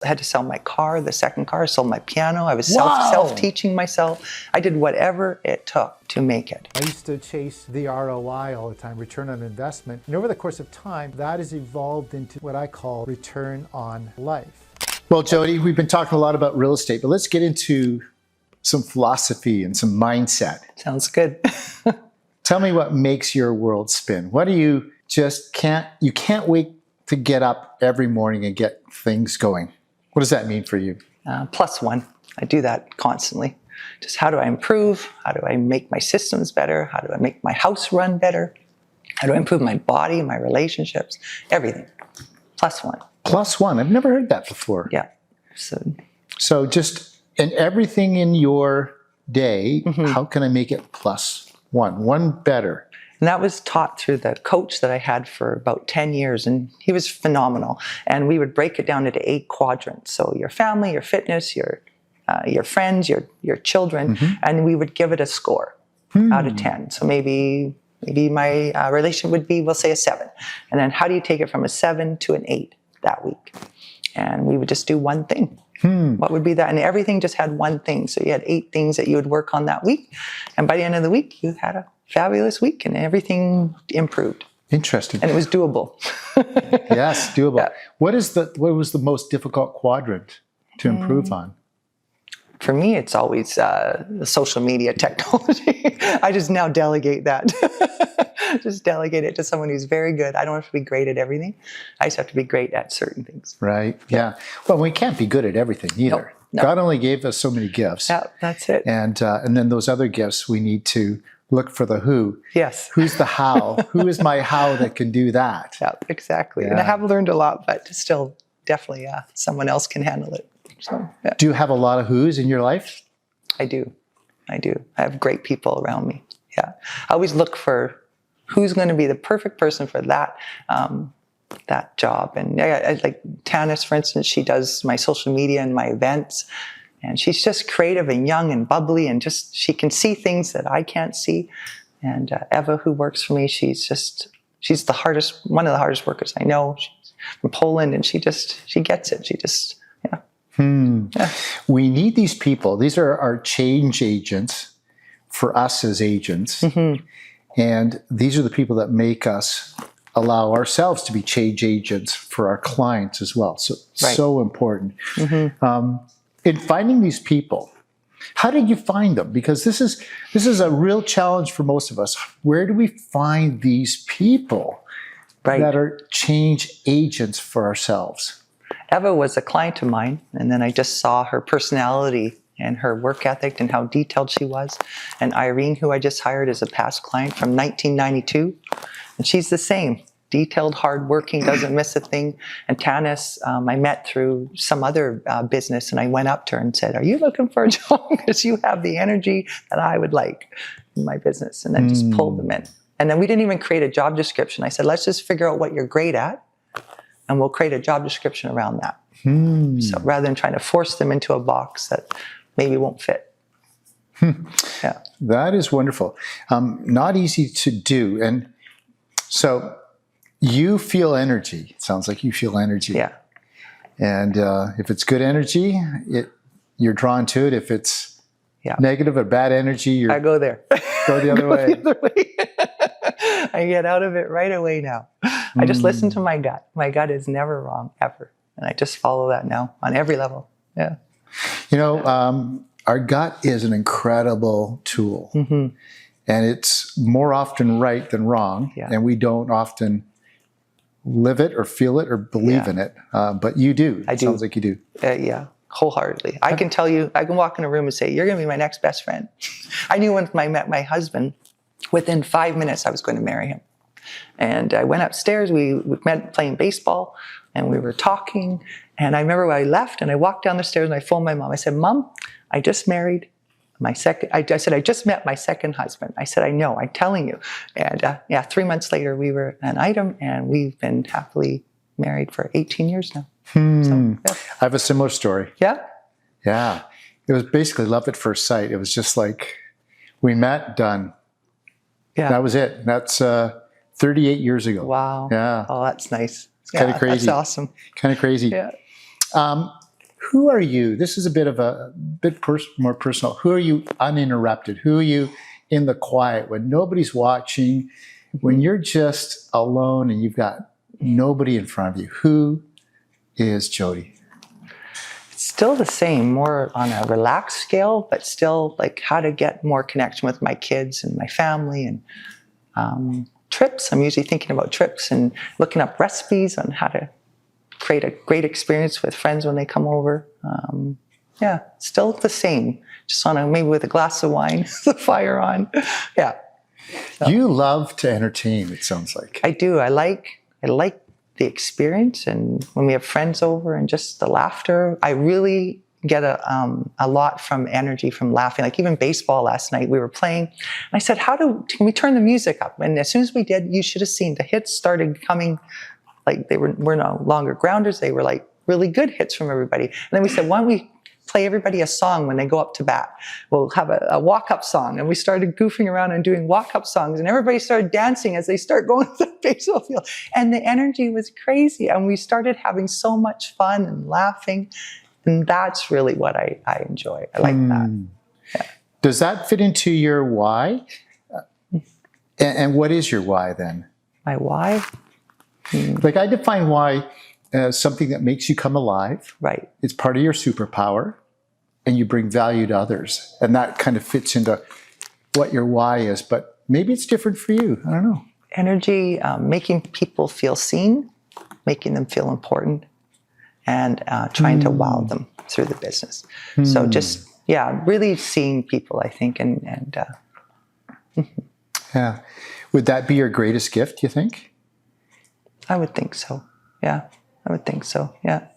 I had to sell my car, the second car, I sold my piano. I was Wow. self-teaching myself. I did whatever it took to make it. I used to chase the ROI all the time, return on investment. And over the course of time, that has evolved into what I call return on life. Well, Jodi, we've been talking a lot about real estate, but let's get into some philosophy and some mindset. Sounds good. Tell me what makes your world spin. What do you can't wait to get up every morning and get things going? What does that mean for you? +1. I do that constantly. Just how do I improve? How do I make my systems better? How do I make my house run better? How do I improve my body, my relationships, everything? +1. +1. I've never heard that before. Yeah. So just in everything in your day, how can I make it +1? One better. And that was taught through the coach that I had for about 10 years, and he was phenomenal. And we would break it down into 8 quadrants. So your family, your fitness, your friends, your children, and we would give it a score out of 10. So maybe my relation would be, we'll say, a 7. And then how do you take it from a 7 to an 8 that week? And we would just do one thing. What would be that? And everything just had one thing. So you had 8 things that you would work on that week. And by the end of the week, you had a fabulous week and everything improved. Interesting. And it was doable. Yes, doable. Yeah. What was the most difficult quadrant to improve on? For me, it's always the social media technology. I just now delegate that. Just delegate it to someone who's very good. I don't have to be great at everything. I just have to be great at certain things. Right. Yeah. Well, we can't be good at everything either. No. God only gave us so many gifts. Yeah, that's it. And then those other gifts, we need to look for the who. Yes. Who's the how? Who is my how that can do that? Yeah, exactly. Yeah. And I have learned a lot, but still, definitely, someone else can handle it. So, yeah. Do you have a lot of who's in your life? I do. I have great people around me. Yeah. I always look for who's going to be the perfect person for that job. And I like Tanis, for instance, she does my social media and my events. And she's just creative and young and bubbly, and just she can see things that I can't see. And Eva, who works for me, she's one of the hardest workers I know. She's from Poland, and she gets it. Yeah. We need these people. These are our change agents for us as agents. And these are the people that make us allow ourselves to be change agents for our clients as well. So, so important. In finding these people, how did you find them? Because this is a real challenge for most of us. Where do we find these people that are change agents for ourselves? Eva was a client of mine, and then I just saw her personality and her work ethic and how detailed she was. And Irene, who I just hired, is a past client from 1992, and she's the same. Detailed, hardworking, doesn't miss a thing. And Tanis, I met through some other business, and I went up to her and said, "Are you looking for a job? Because you have the energy that I would like in my business." And then just pulled them in. And then we didn't even create a job description. I said, let's just figure out what you're great at, and we'll create a job description around that. So rather than trying to force them into a box that maybe won't fit. Yeah. That is wonderful. Not easy to do. And so you feel energy. It sounds like you feel energy. Yeah. And if it's good energy, you're drawn to it. If it's negative or bad energy, I go there. Go the other way. The other way. I get out of it right away now. I just listen to my gut. My gut is never wrong, ever. And I just follow that now on every level. Yeah. You know, our gut is an incredible tool. And it's more often right than wrong. Yeah. And we don't often live it or feel it or believe in it. But you do. I do. Sounds like you do. Yeah, wholeheartedly. I can tell you, I can walk in a room and say, "You're going to be my next best friend." I knew when I met my husband, within 5 minutes I was going to marry him. And I went upstairs, we met playing baseball, and we were talking. And I remember when I left and I walked down the stairs and I phoned my mom. I said, "Mom, I just married my second," I said, "I just met my second husband." I said, "I know, I'm telling you." And 3 months later, we were an item, and we've been happily married for 18 years now. So, yeah. I have a similar story. Yeah? Yeah. It was basically love at first sight. It was just like, we met, done. Yeah. That was it. That's 38 years ago. Wow. Yeah. Oh, that's nice. It's kind of crazy. That's awesome. Kind of crazy. Yeah. who are you? This is a bit more personal. Who are you uninterrupted? Who are you in the quiet when nobody's watching, when you're just alone and you've got nobody in front of you? Who is Jodi? Still the same, more on a relaxed scale, but still like how to get more connection with my kids and my family, and trips. I'm usually thinking about trips and looking up recipes on how to create a great experience with friends when they come over. Yeah, still the same, just maybe with a glass of wine, the fire on. Yeah. So, you love to entertain, it sounds like. I do. I like the experience, and when we have friends over and just the laughter. I really get a lot from energy from laughing. Like even baseball last night, we were playing, and I said, can we turn the music up? And as soon as we did, you should have seen the hits started coming. Like they were no longer grounders. They were like really good hits from everybody. And then we said, why don't we play everybody a song when they go up to bat? We'll have a walk-up song. And we started goofing around and doing walk-up songs. And everybody started dancing as they start going to the baseball field. And the energy was crazy. And we started having so much fun and laughing. And that's really what I enjoy. I like that. Yeah. Does that fit into your why? And what is your why then? My why? Like I define why as something that makes you come alive. Right. It's part of your superpower, and you bring value to others. And that kind of fits into what your why is, but maybe it's different for you. I don't know. Energy, making people feel seen, making them feel important, and trying to wow them through the business. So just, really seeing people, I think, and yeah. Would that be your greatest gift, you think? I would think so. Yeah, I would think so. Yeah.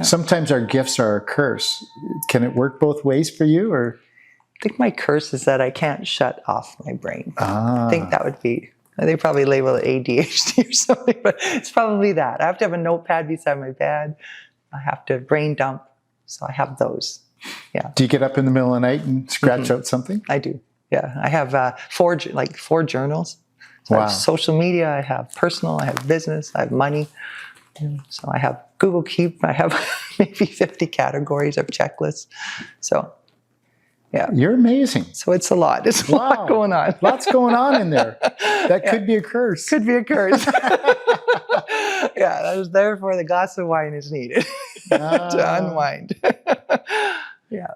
Sometimes our gifts are a curse. Can it work both ways for you, or? I think my curse is that I can't shut off my brain. Ah. I think that would be, they probably label it ADHD or something, but it's probably that. I have to have a notepad beside my bed. I have to brain dump. So I have those. Yeah. Do you get up in the middle of the night and scratch out something? I do. Yeah. I have four journals. So I have social media, I have personal, I have business, I have money. So I have Google Keep, I have maybe 50 categories of checklists. So, yeah. You're amazing. So it's a lot. It's a lot going on. Lots going on in there. That could be a curse. Could be a curse. Yeah, therefore the glass of wine is needed to unwind. Yeah.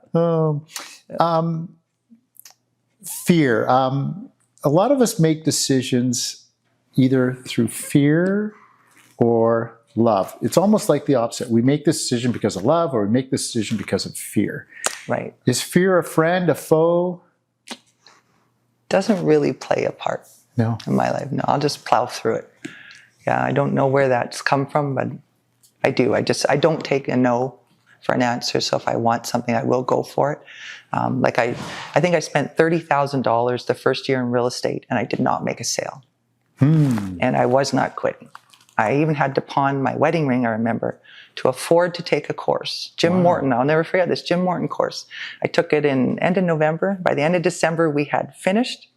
Fear. A lot of us make decisions either through fear or love. It's almost like the opposite. We make this decision because of love, or we make this decision because of fear. Right. Is fear a friend, a foe? Doesn't really play a part. No. In my life. No, I'll just plow through it. Yeah, I don't know where that's come from, but I do. I don't take a no for an answer. So if I want something, I will go for it. I think I spent $30,000 the first year in real estate, and I did not make a sale. And I was not quitting. I even had to pawn my wedding ring, I remember, to afford to take a course. Jim Morton, I'll never forget this, Jim Morton course. I took it in end of November. By the end of December, we had finished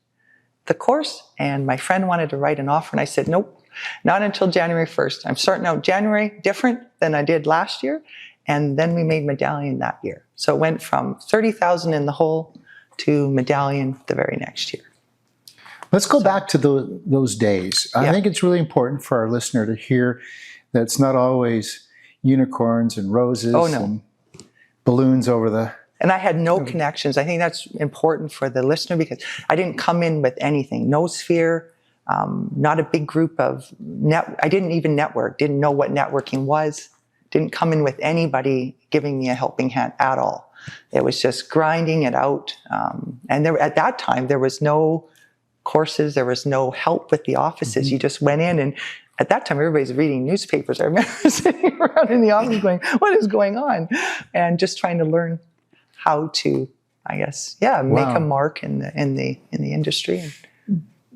the course, and my friend wanted to write an offer, and I said, nope, not until January 1st. I'm starting out January different than I did last year. And then we made Medallion that year. So it went from 30,000 in the hole to Medallion the very next year. Let's go back to those days. I think it's really important for our listener to hear that it's not always unicorns and roses and balloons over the... And I had no connections. I think that's important for the listener because I didn't come in with anything. No sphere, not a big group of... I didn't even network, didn't know what networking was. Didn't come in with anybody giving me a helping hand at all. It was just grinding it out. And at that time, there was no courses. There was no help with the offices. You just went in, and at that time, everybody's reading newspapers. I remember sitting around in the office going, what is going on? And just trying to learn how to, I guess, make a mark in the industry.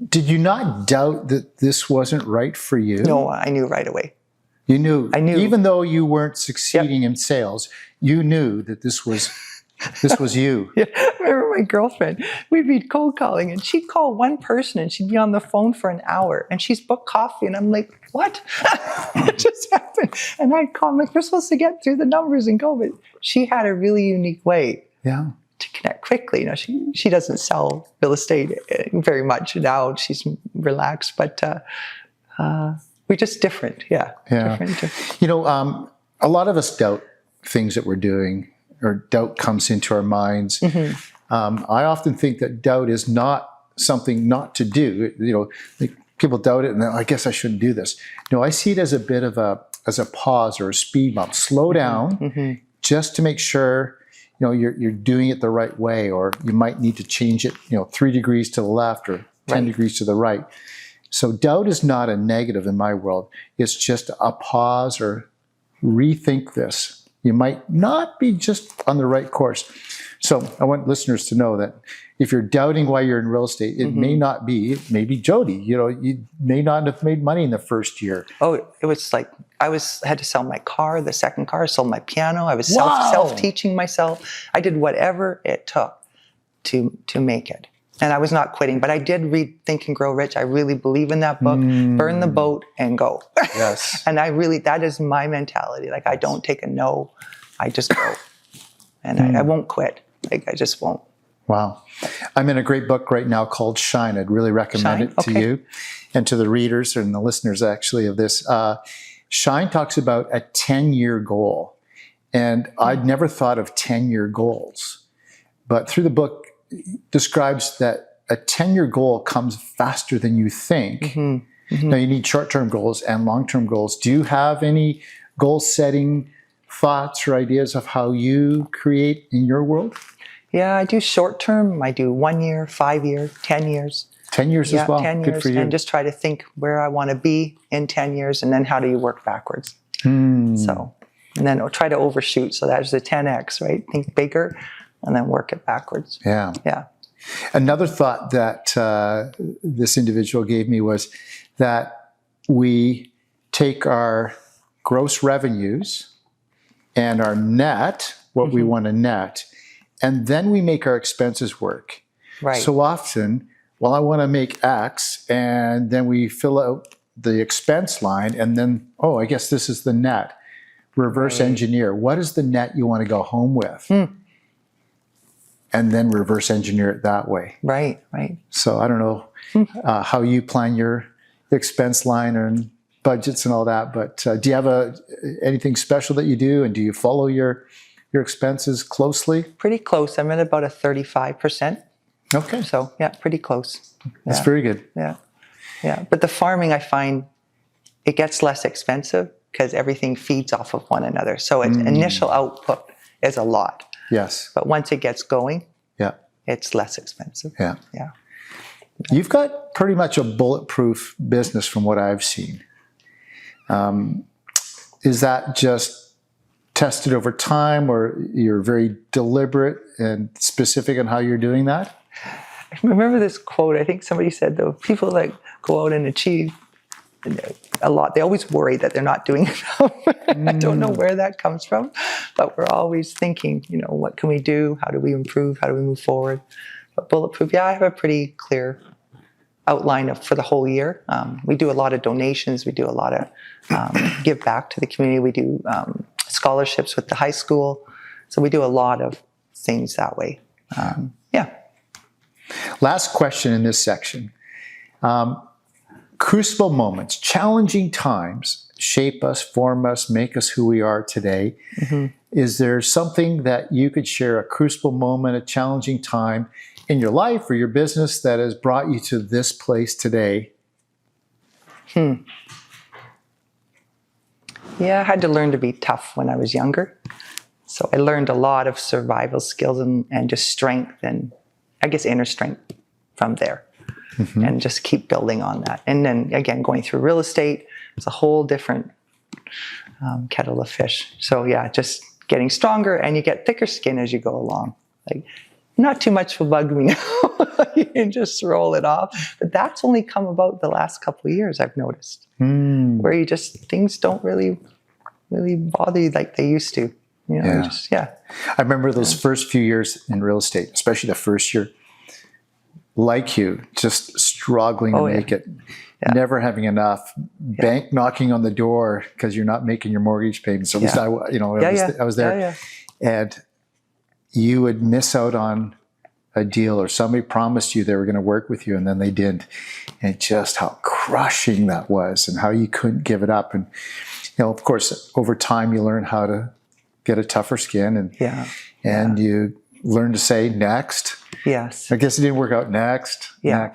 Did you not doubt that this wasn't right for you? No, I knew right away. You knew. I knew. Even though you weren't succeeding in sales, you knew that this was This was you. Yeah, I remember my girlfriend, we'd be cold calling and she'd call one person and she'd be on the phone for an hour and she's booked coffee and I'm like, what? It just happened. And I'd call, I'm like, we're supposed to get through the numbers and go, but she had a really unique way Yeah. to connect quickly. You know, she doesn't sell real estate very much now. She's relaxed, but we're just different. Yeah. Yeah. Different. You know, a lot of us doubt things that we're doing, or doubt comes into our minds. I often think that doubt is not something not to do. You know, like people doubt it and I guess I shouldn't do this. No, I see it as a bit of a pause or a speed bump. Slow down just to make sure, you know, you're doing it the right way, or you might need to change it, you know, 3 degrees to the left or 10 degrees to the right. So doubt is not a negative in my world. It's just a pause or rethink this. You might not be just on the right course. So I want listeners to know that if you're doubting why you're in real estate, it may not be, it may be Jodi. You know, you may not have made money in the first year. Oh, it was like had to sell my car, the second car, I sold my piano. I was Wow. self-teaching myself. I did whatever it took to make it. And I was not quitting, but I did read Think and Grow Rich. I really believe in that book. Burn the boat and go. Yes. And that is my mentality. Like, I don't take a no, I just go. And I won't quit. Like, I just won't. Wow. I'm in a great book right now called Shine. I'd really recommend Shine? it to Okay. you and to the readers and the listeners actually of this. Shine talks about a 10-year goal. And I'd never thought of 10-year goals. But through the book, describes that a 10-year goal comes faster than you think. Now, you need short-term goals and long-term goals. Do you have any goal-setting thoughts or ideas of how you create in your world? Yeah, I do short-term. I do 1 year, 5 year, 10 years. 10 years as well. 10 Good years. for you. And just try to think where I want to be in 10 years. And then how do you work backwards? So, and then try to overshoot. So that's the 10X, right? Think bigger and then work it backwards. Yeah. Yeah. Another thought that this individual gave me was that we take our gross revenues and our net, what we want to net, and then we make our expenses work. Right. So often, well, I want to make X, and then we fill out the expense line, and then, oh, I guess this is the net. Reverse engineer. What is the net you want to go home with? And then reverse engineer it that way. Right. So I don't know how you plan your expense line and budgets and all that, but do you have anything special that you do, and do you follow your expenses closely? Pretty close. I'm at about a 35%. Okay, So yeah, pretty close. that's very good. Yeah. But the farming, I find it gets less expensive because everything feeds off of one another. So its initial output is a lot. Yes. But once it gets going, Yeah. it's less expensive. Yeah. Yeah. You've got pretty much a bulletproof business from what I've seen. Is that just tested over time, or you're very deliberate and specific in how you're doing that? I remember this quote. I think somebody said, though, people that go out and achieve a lot, they always worry that they're not doing enough. I don't know where that comes from, but we're always thinking, you know, what can we do? How do we improve? How do we move forward? But bulletproof, yeah, I have a pretty clear outline for the whole year. We do a lot of donations. We do a lot of give back to the community. We do scholarships with the high school. So we do a lot of things that way. Yeah. Last question in this section. Crucible moments, challenging times shape us, form us, make us who we are today. Is there something that you could share, a crucible moment, a challenging time in your life or your business that has brought you to this place today? Yeah, I had to learn to be tough when I was younger. So I learned a lot of survival skills and just strength and, I guess, inner strength from there. And just keep building on that. And then, again, going through real estate, it's a whole different kettle of fish. So, yeah, just getting stronger, and you get thicker skin as you go along. Like, not too much will bug me now. You can just roll it off. But that's only come about the last couple of years, I've noticed, where you just, things don't really bother you like they used to. You know, Yeah. just, yeah. I remember those first few years in real estate, especially the first year, like you, just struggling to make it, never having enough, bank knocking on the door because you're not making your mortgage payments. At least I was there. Yeah. And you would miss out on a deal, or somebody promised you they were going to work with you and then they didn't. And just how crushing that was, and how you couldn't give it up. And, you know, of course, over time you learn how to get a tougher skin, and you learn to say next. Yes. I guess it didn't work out next. Yeah.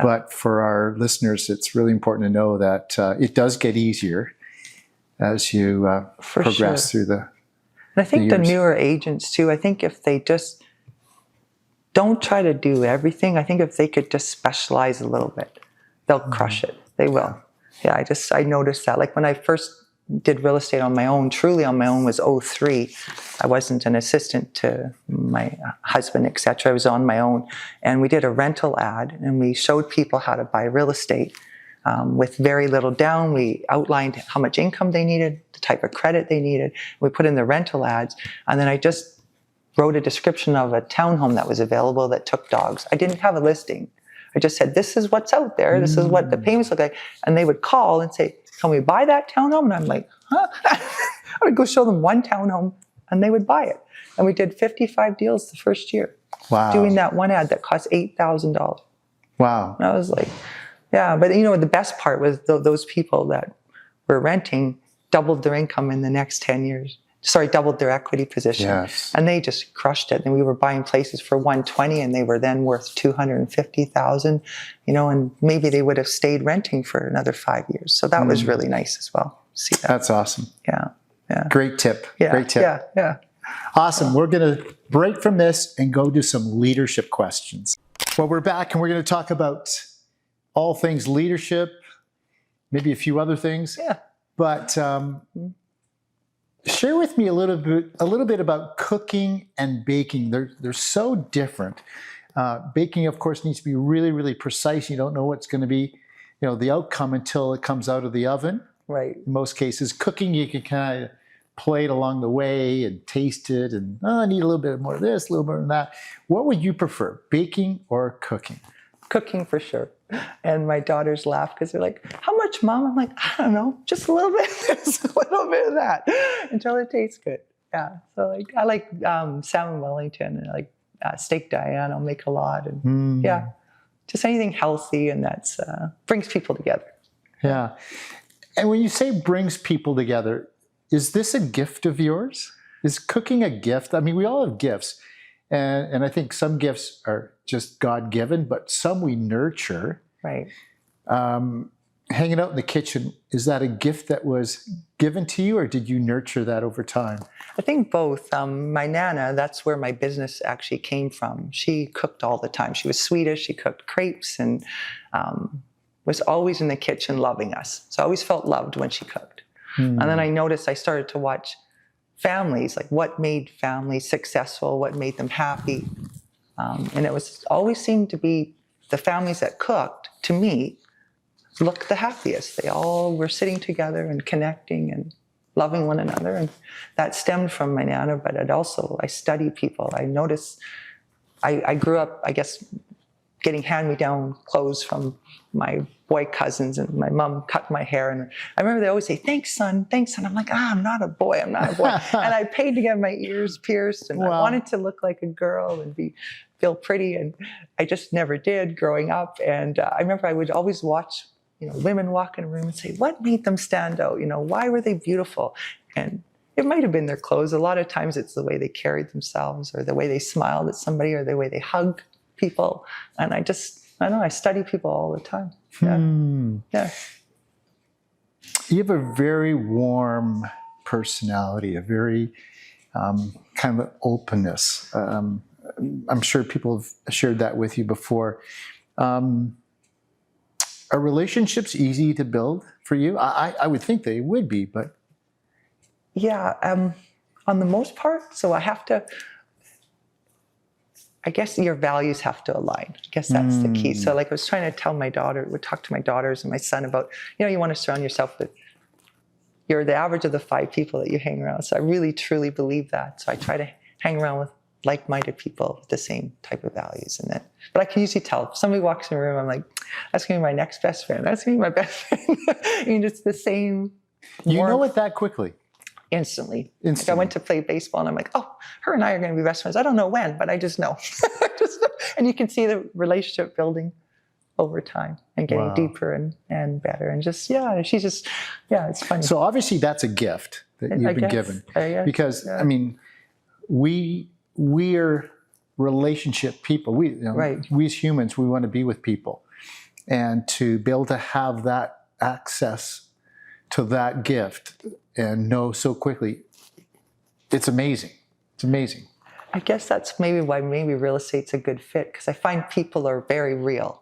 But for our listeners, it's really important to know that it does get easier as you progress through the And I think the newer agents too, I think if they just don't try to do everything, I think if they could just specialize a little bit, they'll crush it. They will. Yeah, I noticed that. Like when I first did real estate on my own, truly on my own, was 2003. I wasn't an assistant to my husband, etc. I was on my own. And we did a rental ad, and we showed people how to buy real estate with very little down. We outlined how much income they needed, the type of credit they needed. We put in the rental ads, and then I just wrote a description of a townhome that was available that took dogs. I didn't have a listing. I just said, this is what's out there. This is what the payments look like. And they would call and say, can we buy that townhome? And I'm like, huh? I would go show them one townhome and they would buy it. And we did 55 deals the first year. Wow. Doing that one ad that cost $8,000. Wow. And I was like, yeah. But you know, the best part was those people that were renting doubled their income in the next 10 years. Doubled their equity position. Yes. And they just crushed it. And we were buying places for $120,000 and they were then worth $250,000, you know, and maybe they would have stayed renting for another 5 years. So that was really nice as well. See that. That's awesome. Yeah. Great tip. Yeah. Great tip. Yeah. Awesome. We're going to break from this and go do some leadership questions. Well, we're back and we're going to talk about all things leadership, maybe a few other things. Yeah. But share with me a little bit about cooking and baking. They're so different. Baking, of course, needs to be really, really precise. You don't know what's going to be, you know, the outcome until it comes out of the oven. Right. In most cases, cooking, you can kind of play it along the way and taste it, and I need a little bit more of this, a little bit of that. What would you prefer, baking or cooking? Cooking for sure. And my daughters laugh because they're like, how much, Mom? I'm like, I don't know, just a little bit of this, a little bit of that until it tastes good. Yeah. So like, I like salmon Wellington, and I like steak Diane. I'll make a lot. And yeah, just anything healthy, and that's brings people together. Yeah. And when you say brings people together, is this a gift of yours? Is cooking a gift? I mean, we all have gifts. And I think some gifts are just God-given, but some we nurture. Right. Hanging out in the kitchen, is that a gift that was given to you, or did you nurture that over time? I think both. My Nana, that's where my business actually came from. She cooked all the time. She was Swedish. She cooked crepes and was always in the kitchen loving us. So I always felt loved when she cooked. And then I noticed I started to watch families, like what made families successful, what made them happy. And it was always seemed to be the families that cooked, to me, looked the happiest. They all were sitting together and connecting and loving one another. And that stemmed from my Nana, but I study people. I noticed, I grew up, I guess, getting hand-me-down clothes from my boy cousins, and my mom cut my hair. And I remember they always say, thanks, son, thanks, son. I'm like, I'm not a boy. And I paid to get my ears pierced, and I wanted to look like a girl and feel pretty. And I just never did growing up. And I remember I would always watch, you know, women walk in a room and say, what made them stand out? You know, why were they beautiful? And it might have been their clothes. A lot of times it's the way they carried themselves, or the way they smiled at somebody, or the way they hugged people. And I don't know, I study people all the time. Yeah. You have a very warm personality, a very kind of openness. I'm sure people have shared that with you before. Are relationships easy to build for you? I would think they would be, but... Yeah, on the most part. So I guess your values have to align. I guess that's the key. So like I was trying to tell my daughter, would talk to my daughters and my son about, you know, you want to surround yourself with you're the average of the 5 people that you hang around. So I really, truly believe that. So I try to hang around with like-minded people with the same type of values in it. But I can usually tell if somebody walks in the room, I'm like, that's going to be my next best friend. That's going to be my best friend. I mean, it's the same. You know it that quickly. Instantly. Like I went to play baseball and I'm like, oh, her and I are going to be best friends. I don't know when, but I just know. And you can see the relationship building over time and getting deeper and better. And just, she's just, it's funny. So obviously that's a gift that you've been given. Because, I mean, we're relationship people. We as humans, we want to be with people. And to be able to have that access to that gift and know so quickly, it's amazing. It's amazing. I guess that's maybe why real estate's a good fit, because I find people are very real.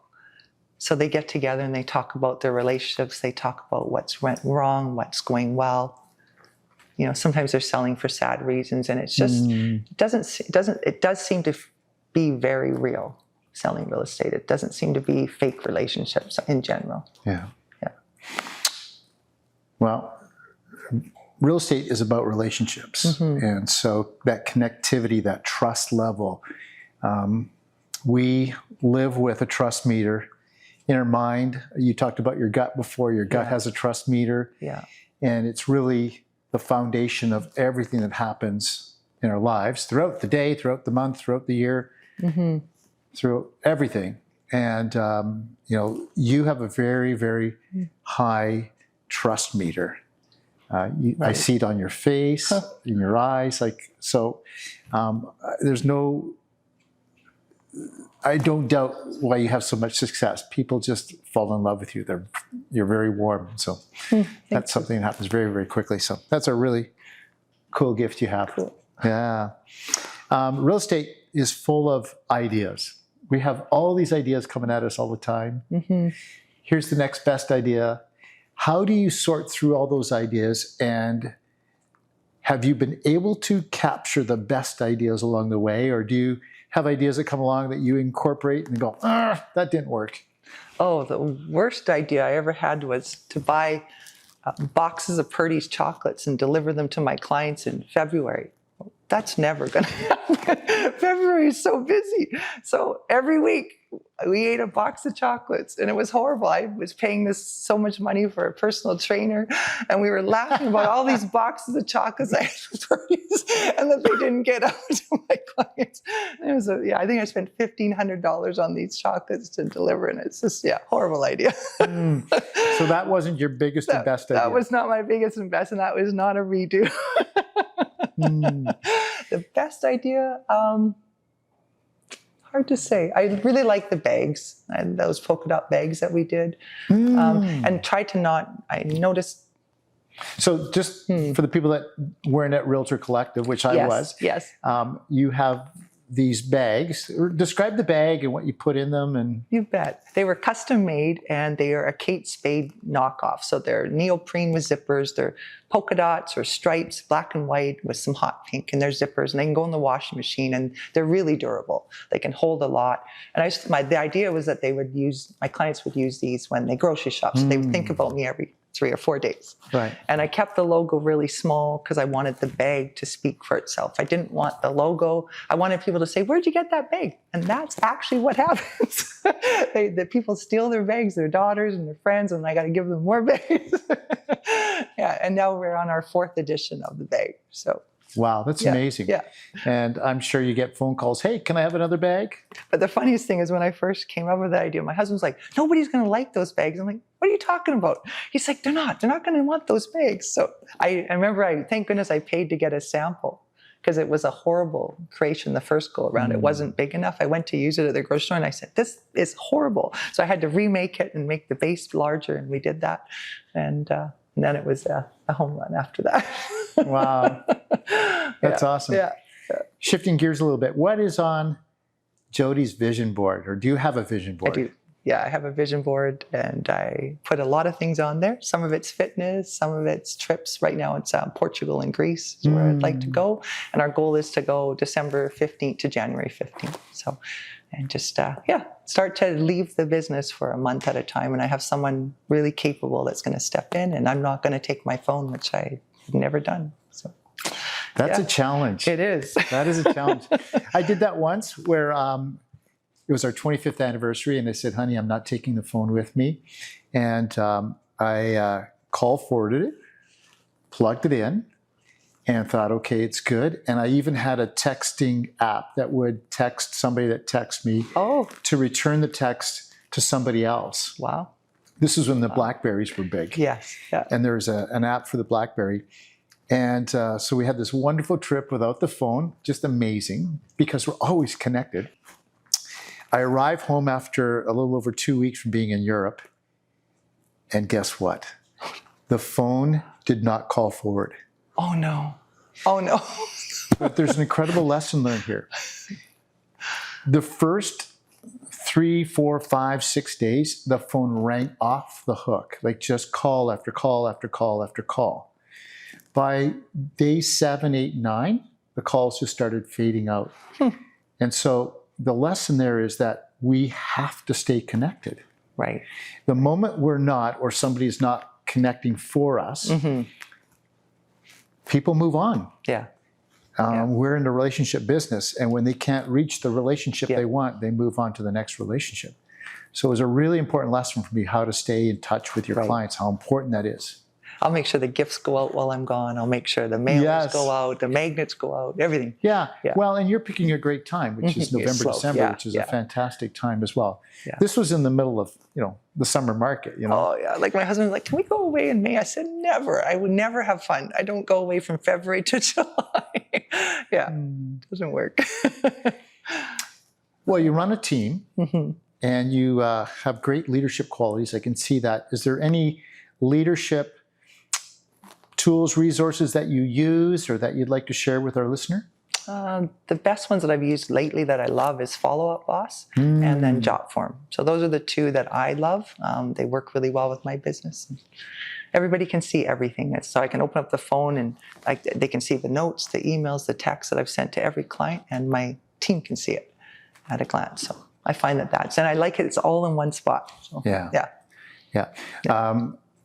So they get together and they talk about their relationships. They talk about what's went wrong, what's going well. You know, sometimes they're selling for sad reasons, and it's just it does seem to be very real selling real estate. It doesn't seem to be fake relationships in general. Yeah. Well, real estate is about relationships, and so that connectivity, that trust level. We live with a trust meter in our mind. You talked about your gut before. Your gut has a trust meter, and it's really the foundation of everything that happens in our lives throughout the day, throughout the month, throughout the year, through everything. And you know, you have a very, very high trust meter. I see it on your face, in your eyes, like so. There's no. I don't doubt why you have so much success. People just fall in love with you. You're very warm. So that's something that happens very, very quickly. So that's a really cool gift you have. Cool. Yeah. Real estate is full of ideas. We have all these ideas coming at us all the time. Here's the next best idea. How do you sort through all those ideas, and have you been able to capture the best ideas along the way, or do you have ideas that come along that you incorporate and go, that didn't work? Oh, the worst idea I ever had was to buy boxes of Purdy's chocolates and deliver them to my clients in February. That's never going to happen. February is so busy. So every week we ate a box of chocolates, and it was horrible. I was paying this so much money for a personal trainer, and we were laughing about all these boxes of chocolates I had for Purdy's, and that they didn't get out to my clients. And it was I think I spent $1,500 on these chocolates to deliver, and it's just horrible idea. So that wasn't your biggest and best idea. That was not my biggest and best, and that was not a redo. The best idea, hard to say. I really like the bags and those polka dot bags that we did, and tried to not. I noticed. So just for the people that weren't at Realtor Collective, which I was, you have these bags. Describe the bag and what you put in them. And you bet. They were custom made, and they are a Kate Spade knockoff. So they're neoprene with zippers. They're polka dots or stripes, black and white with some hot pink, and they're zippers, and they can go in the washing machine, and they're really durable. They can hold a lot. And the idea was that my clients would use these when they grocery shop. So they would think about me every 3 or 4 days. Right. And I kept the logo really small because I wanted the bag to speak for itself. I didn't want the logo. I wanted people to say, where'd you get that bag? And that's actually what happens. The people steal their bags, their daughters and their friends, and I got to give them more bags. And now we're on our 4th edition of the bag. So. Wow, that's amazing. Yeah. And I'm sure you get phone calls, hey, can I have another bag? But the funniest thing is when I first came up with the idea, my husband's like, nobody's going to like those bags. I'm like, what are you talking about? He's like, they're not going to want those bags. So I remember, thank goodness I paid to get a sample, because it was a horrible creation the first go around. It wasn't big enough. I went to use it at the grocery store and I said, this is horrible. So I had to remake it and make the base larger, and we did that. And then it was a home run after that. Wow. That's awesome. Yeah. Shifting gears a little bit, what is on Jodi's vision board, or do you have a vision board? I do. Yeah, I have a vision board and I put a lot of things on there. Some of it's fitness, some of it's trips. Right now it's Portugal and Greece is where I'd like to go. And our goal is to go December 15th to January 15th. So, and just, start to leave the business for a month at a time. And I have someone really capable that's going to step in, and I'm not going to take my phone, which I've never done. So that's a challenge. It is. That is a challenge. I did that once where it was our 25th anniversary, and I said, honey, I'm not taking the phone with me. And I call forwarded it, plugged it in, and thought, okay, it's good. And I even had a texting app that would text somebody that texts me to return the text to somebody else. Wow. This is when the Blackberries were big. Yes. Yeah. And there's an app for the Blackberry. And so we had this wonderful trip without the phone, just amazing, because we're always connected. I arrived home after a little over 2 weeks from being in Europe. And guess what? The phone did not call forward. Oh, no. Oh, no. But there's an incredible lesson learned here. The first 3, 4, 5, 6 days, the phone rang off the hook, like just call after call after call after call. By day 7, 8, 9, the calls just started fading out. And so the lesson there is that we have to stay connected. Right. The moment we're not, or somebody's not connecting for us, people move on. Yeah. We're in the relationship business, and when they can't reach the relationship they want, they move on to the next relationship. So it was a really important lesson for me, how to stay in touch with your clients, how important that is. I'll make sure the gifts go out while I'm gone. I'll make sure the mailers go out, the magnets go out, everything. Yeah. Well, and you're picking a great time, which is November, December, which is a fantastic time as well. This was in the middle of, the summer market, Oh, yeah. Like my husband was like, can we go away in May? I said, never. I would never have fun. I don't go away from February to July. Doesn't work. Well, you run a team and you have great leadership qualities. I can see that. Is there any leadership tools, resources that you use or that you'd like to share with our listener? The best ones that I've used lately that I love is Follow Up Boss and then Jotform. So those are the two that I love. They work really well with my business. Everybody can see everything. So I can open up the phone and they can see the notes, the emails, the texts that I've sent to every client, and my team can see it at a glance. So I find that's, and I like it. It's all in one spot. So, yeah.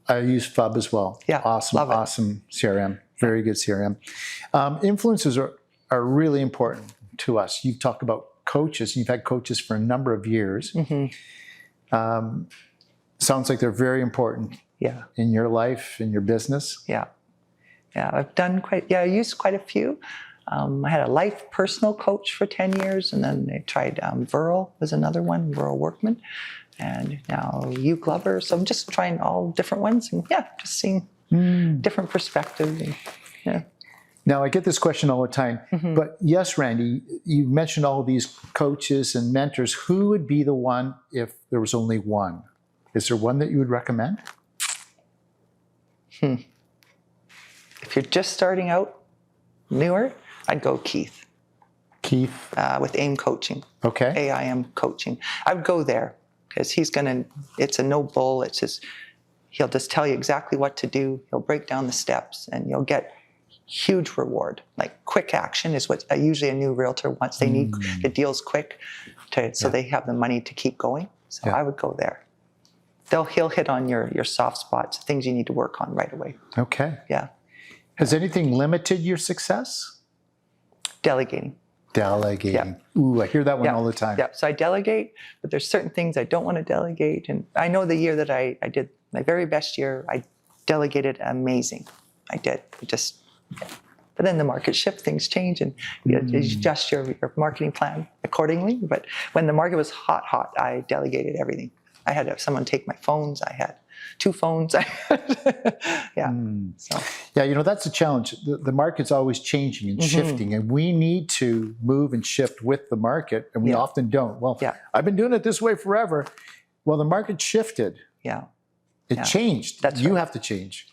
I use FUB as well. Yeah, awesome CRM. Very good CRM. Influencers are really important to us. You've talked about coaches. You've had coaches for a number of years. Sounds like they're very important in your life, in your business. Yeah, I've done I used quite a few. I had a life personal coach for 10 years, and then I tried Viral was another one, Viral Workman. And now you Glover. So I'm just trying all different ones and just seeing different perspectives. And, Now I get this question all the time, but yes, Randy, you mentioned all these coaches and mentors. Who would be the one if there was only one? Is there one that you would recommend? If you're just starting out, newer, I'd go Keith. Keith? With AIM Coaching. Okay. AIM Coaching. I would go there. Because it's a no bull. It's just, he'll just tell you exactly what to do. He'll break down the steps and you'll get huge reward. Like quick action is what usually a new realtor wants. They need the deals quick so they have the money to keep going. So I would go there. He'll hit on your soft spots, things you need to work on right away. Okay. Yeah. Has anything limited your success? Delegating. Delegating. Ooh, I hear that one all the time. Yeah, so I delegate, but there's certain things I don't want to delegate. And I know the year that I did my very best year, I delegated amazing. I did. But then the market shifts, things change, and you adjust your marketing plan accordingly. But when the market was hot, I delegated everything. I had someone take my phones. I had 2 phones. So. Yeah, that's a challenge. The market's always changing and shifting, and we need to move and shift with the market, and we often don't. Well, I've been doing it this way forever. Well, the market shifted. It changed. You have to change.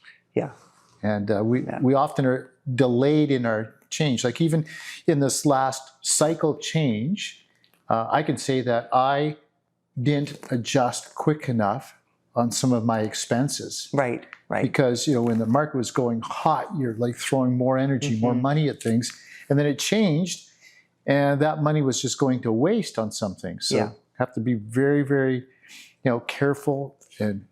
And we often are delayed in our change. Like even in this last cycle change, I can say that I didn't adjust quick enough on some of my expenses. Right, right. Because, when the market was going hot, you're like throwing more energy, more money at things. And then it changed, and that money was just going to waste on something. So have to be very, very, careful and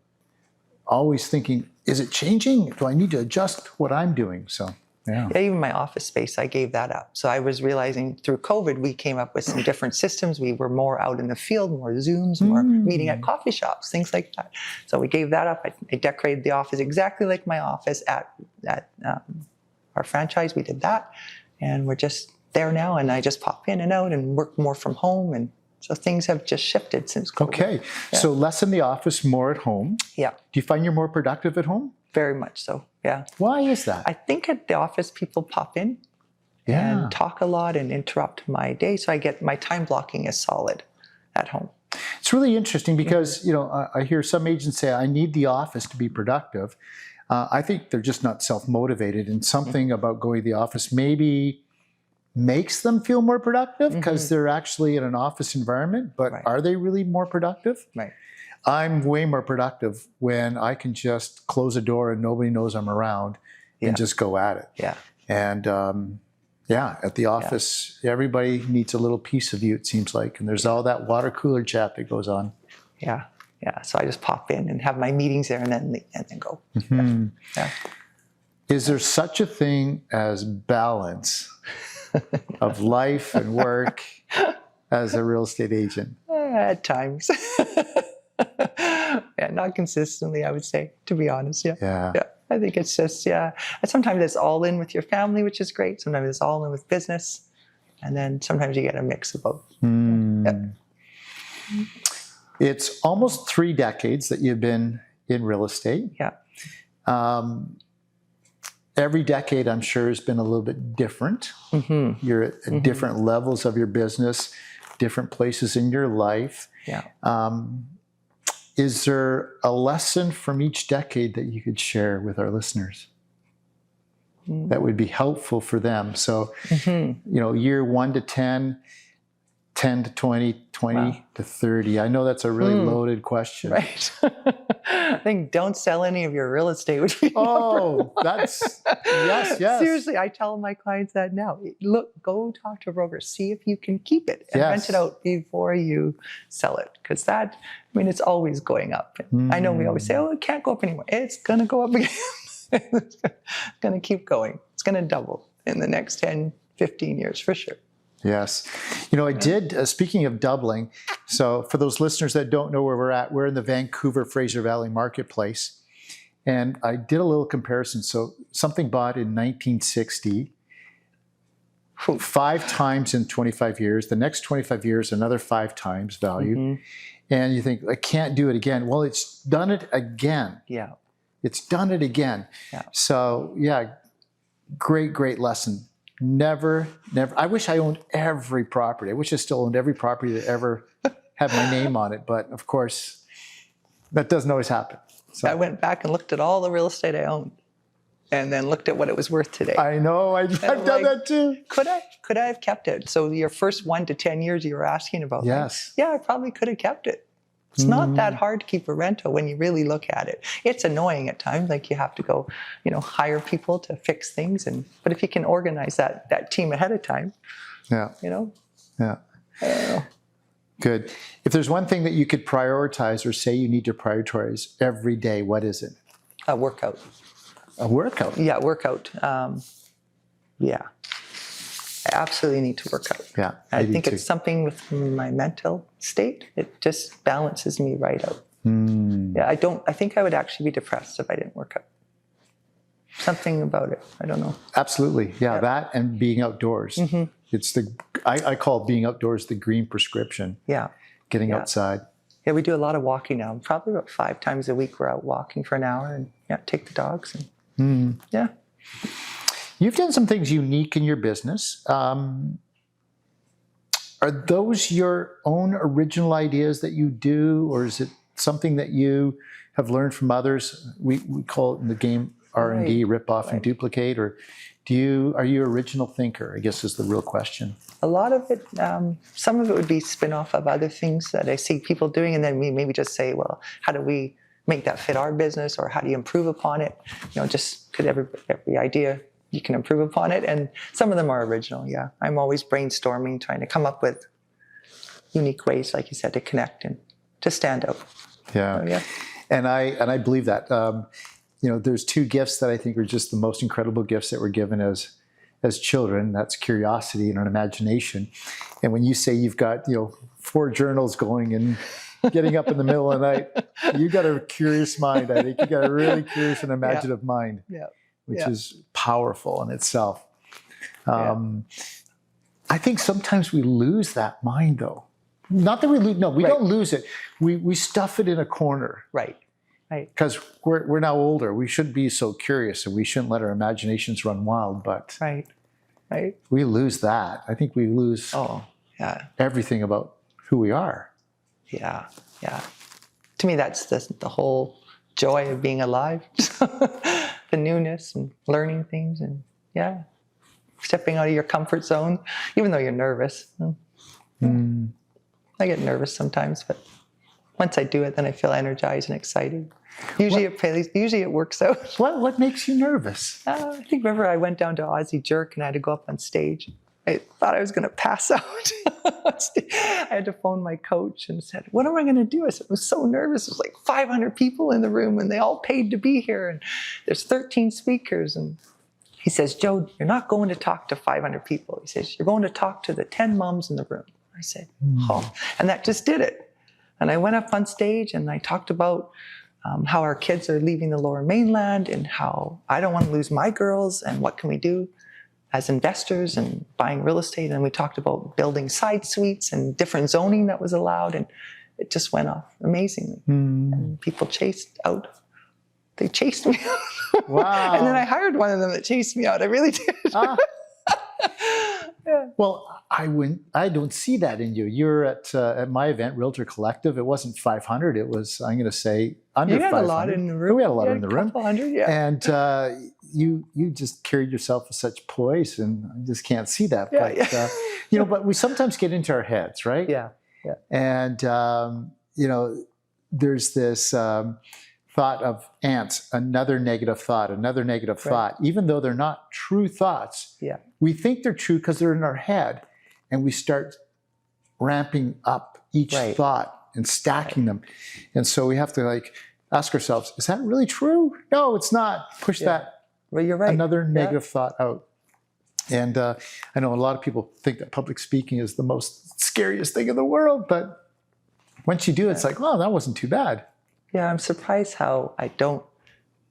always thinking, is it changing? Do I need to adjust what I'm doing? So, yeah. Even my office space, I gave that up. So I was realizing through COVID, we came up with some different systems. We were more out in the field, more Zooms, more meeting at coffee shops, things like that. So we gave that up. I decorated the office exactly like my office at our franchise. We did that. And we're just there now. And I just pop in and out and work more from home. And so things have just shifted since COVID. Okay. Yeah. So less in the office, more at home. Yeah. Do you find you're more productive at home? Very much so, yeah. Why is that? I think at the office, people pop in and talk a lot and interrupt my day. So I get my time blocking is solid at home. It's really interesting because, I hear some agents say, I need the office to be productive. I think they're just not self-motivated, and something about going to the office maybe makes them feel more productive because they're actually in an office environment, but are they really more productive? Right. I'm way more productive when I can just close a door and nobody knows I'm around and just go at it. Yeah. And at the office, everybody needs a little piece of you, it seems like. And there's all that water cooler chat that goes on. Yeah. Yeah. So I just pop in and have my meetings there and then go. Yeah. Is there such a thing as balance of life and work as a real estate agent? At times. Not consistently, I would say, to be honest. Yeah. I think it's just, And sometimes it's all in with your family, which is great. Sometimes it's all in with business. And then sometimes you get a mix of both. It's almost 3 decades that you've been in real estate. Yeah. Every decade, I'm sure, has been a little bit different. You're at different levels of your business, different places in your life. Yeah. Is there a lesson from each decade that you could share with our listeners that would be helpful for them? So, year 1 to 10, 10 to 20, 20 to 30. I know that's a really loaded question. Right. I think don't sell any of your real estate. Would be that's, yes. Seriously, I tell my clients that now. Look, go talk to a broker. See if you can keep it and rent it out before you sell it. Because it's always going up. I know we always say, it can't go up anymore. It's going to go up again. It's going to keep going. It's going to double in the next 10, 15 years for sure. Yes. I did, speaking of doubling, so for those listeners that don't know where we're at, we're in the Vancouver Fraser Valley Marketplace. And I did a little comparison. So something bought in 1960, 5 times in 25 years, the next 25 years, another 5 times value. And you think, I can't do it again. Well, it's done it again. Yeah. It's done it again. Yeah. So, great lesson. Never. I wish I owned every property. I wish I still owned every property that ever had my name on it. But of course, that doesn't always happen. So I went back and looked at all the real estate I owned and then looked at what it was worth today. I know. I've done that too. Could I have kept it? So your first 1 to 10 years you were asking about. Yes. Right? Yeah, I probably could have kept it. It's not that hard to keep a rental when you really look at it. It's annoying at times, like you have to go, hire people to fix things. But if you can organize that team ahead of time, Yeah. Yeah. Good. If there's one thing that you could prioritize or say you need to prioritize every day, what is it? A workout. A workout? Yeah, workout. I absolutely need to work out. Yeah, I think it's something with my mental state. It just balances me right out. Yeah, I think I would actually be depressed if I didn't work out. Something about it. I don't know. Absolutely. Yeah, that and being outdoors. It's I call being outdoors the green prescription. Yeah. Getting outside. Yeah, we do a lot of walking now. Probably about 5 times a week we're out walking for an hour and take the dogs. And, yeah. You've done some things unique in your business. Are those your own original ideas that you do, or is it something that you have learned from others? We call it in the game R&D, rip off and Right. duplicate, or are you original thinker, I guess is the real question. A lot of it, some of it would be spin-off of other things that I see people doing, and then we maybe just say, well, how do we make that fit our business, or how do you improve upon it? Just could every idea you can improve upon it, and some of them are original. Yeah, I'm always brainstorming, trying to come up with unique ways, like you said, to connect and to stand out. Yeah, So, yeah. and I believe that. There's two gifts that I think are just the most incredible gifts that we're given as children. That's curiosity and an imagination. And when you say you've got 4 journals going and getting up in the middle of the night, you got a curious mind. I think you got a really curious and imaginative mind, which is powerful in itself. I think sometimes we lose that mind, though. Not that we lose. No, we don't lose it. We stuff it in a corner. Right. Because we're now older. We shouldn't be so curious, and we shouldn't let our imaginations run wild. But Right. we lose that. I think we lose everything about who we are. Yeah. To me, that's the whole joy of being alive. The newness and learning things, and stepping out of your comfort zone, even though you're nervous. I get nervous sometimes, but once I do it, then I feel energized and excited. Usually it works out. What makes you nervous? I think, remember, I went down to Aussie Jerk and I had to go up on stage. I thought I was going to pass out. I had to phone my coach and said, what am I going to do? I said, I was so nervous. There's like 500 people in the room and they all paid to be here. And there's 13 speakers. And he says, Joe, you're not going to talk to 500 people. He says, you're going to talk to the 10 moms in the room. I said, oh, and that just did it. And I went up on stage and I talked about how our kids are leaving the Lower Mainland and how I don't want to lose my girls and what can we do as investors and buying real estate. And we talked about building side suites and different zoning that was allowed. And it just went off amazingly. And people they chased me out. Wow. And then I hired one of them that chased me out. I really did. Well, I don't see that in you. You're at my event, Realtor Collective. It wasn't 500. It was, I'm going to say, under 500. You had a lot in the room. We had a lot in the room. A couple hundred, yeah. And you just carried yourself with such poise, and I just can't see that. But but we sometimes get into our heads, right? Yeah. And there's this thought of ants, another negative thought, even though they're not true thoughts. Yeah. We think they're true because they're in our head, and we start ramping up each thought and stacking them. And so we have to ask ourselves, is that really true? No, it's not. Push that. Well, you're right. Another negative thought out. And I know a lot of people think that public speaking is the most scariest thing in the world, but once you do it, it's like, oh, that wasn't too bad. Yeah, I'm surprised how I don't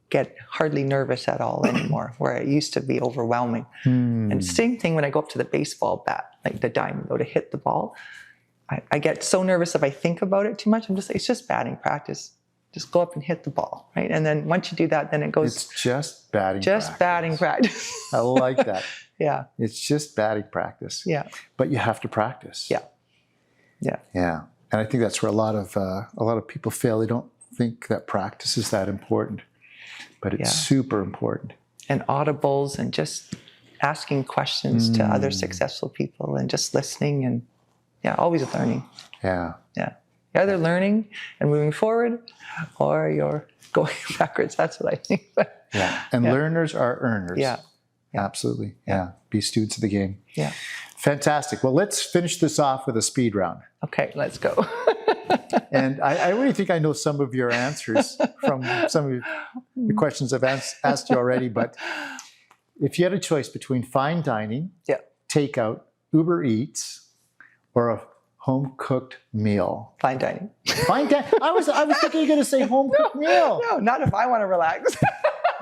get hardly nervous at all anymore, where it used to be overwhelming. And same thing when I go up to the baseball bat, like the diamond, to hit the ball. I get so nervous if I think about it too much. I'm just like, it's just batting practice. Just go up and hit the ball, right? And then once you do that, then it goes. It's just batting practice. Just batting practice. I like that. Yeah. It's just batting practice. Yeah. But you have to practice. Yeah. And I think that's where a lot of people fail. They don't think that practice is that important, but it's super important. And audibles and just asking questions to other successful people and just listening and always learning. Yeah. You're either learning and moving forward or you're going backwards. That's what I think. And learners are earners. Yeah. Absolutely. Yeah. Be students of the game. Yeah. Fantastic. Well, let's finish this off with a speed round. Okay, let's go. And I really think I know some of your answers from some of the questions I've asked you already. But if you had a choice between fine dining, takeout, Uber Eats, or a home-cooked meal. Fine dining. Fine dining. I was thinking you're going to say home-cooked meal. No, not if I want to relax.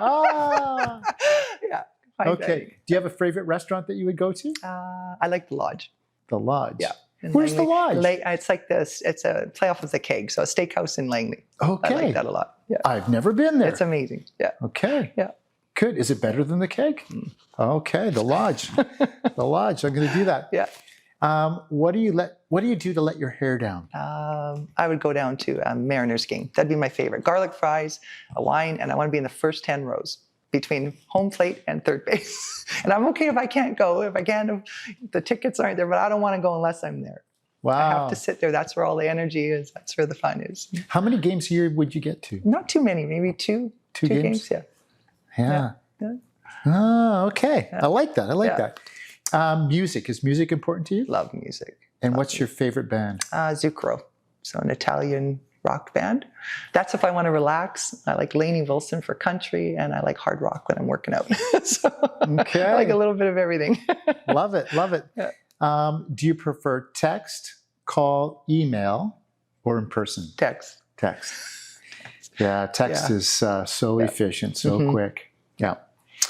Yeah. Fine dining. Do you have a favorite restaurant that you would go to? I like the Lodge. The Lodge. Yeah. Where's the Lodge? It's like this. It's a playoff of the keg. So a steakhouse in Langley. Okay. I like that a lot. Yeah. I've never been there. It's amazing. Yeah. Okay. Yeah. Good. Is it better than the keg? Okay. The Lodge. The Lodge. I'm going to do that. Yeah. What do you do to let your hair down? I would go down to a Mariners game. That'd be my favorite. Garlic fries, a wine, and I want to be in the first 10 rows. between home plate and third base. And I'm okay if I can't go, if the tickets aren't there, but I don't want to go unless I'm there. Wow. I have to sit there. That's where all the energy is. That's where the fun is. How many games a year would you get to? Not too many, maybe two games. Yeah. Yeah. Yeah. Oh, okay. Yeah. I like that. I like Yeah. that. Music. Is music important to you? Love music. And what's your favorite band? Zucchero. So an Italian rock band. That's if I want to relax. I like Lainey Wilson for country, and I like hard rock when I'm working out. So Okay. I like a little bit of everything. Love it. Love it. Yeah. Do you prefer text, call, email, or in person? Text. Text. Yeah, text Yeah. is so efficient, so quick. Yeah.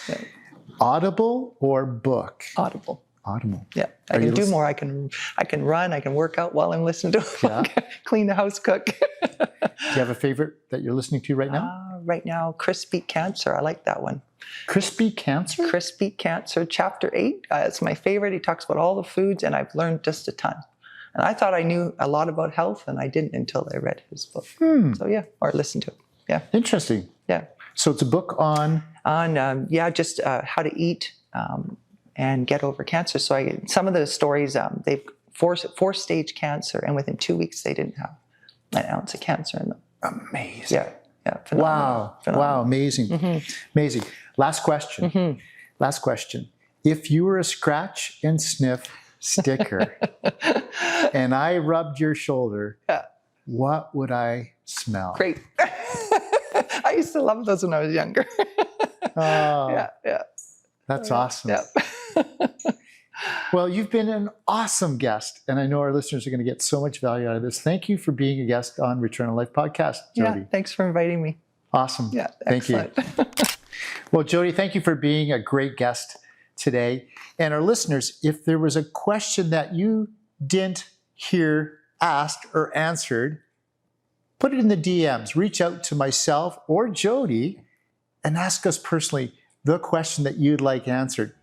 Yeah. Audible or book? Audible. Audible. Yeah, I Are you can do listen- more. I can run. I can work out while I'm listening to clean the house, cook. Do you have a favorite that you're listening to right now? Right now, Chris Beat Cancer. I like that one. Crispy Cancer? Chris Beat Cancer, Chapter 8. It's my favorite. He talks about all the foods, and I've learned just a ton. And I thought I knew a lot about health, and I didn't until I read his book. So yeah, or listened to it. Yeah. Interesting. Yeah. So it's a book on... Just how to eat and get over cancer. So some of the stories, they've four-stage cancer, and within 2 weeks they didn't have an ounce of cancer in them. Amazing. Yeah, phenomenal. Wow. Phenomenal. Wow, amazing. Amazing. Last question. Last question. If you were a scratch and sniff sticker and I rubbed your shoulder, what would I smell? Great. I used to love those when I was younger. Oh, Yeah. that's awesome. Yeah. Well, you've been an awesome guest, and I know our listeners are going to get so much value out of this. Thank you for being a guest on Return to Life podcast, Jodi. Yeah, thanks for inviting me. Awesome. Yeah, Thank you. excellent. Well, Jodi, thank you for being a great guest today. And our listeners, if there was a question that you didn't hear asked or answered, put it in the DMs. Reach out to myself or Jodi and ask us personally the question that you'd like answered.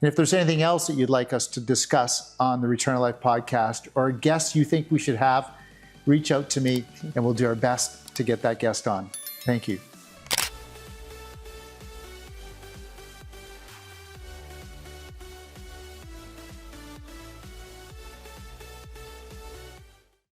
And if there's anything else that you'd like us to discuss on the Return to Life podcast, or a guest you think we should have, reach out to me and we'll do our best to get that guest on. Thank you.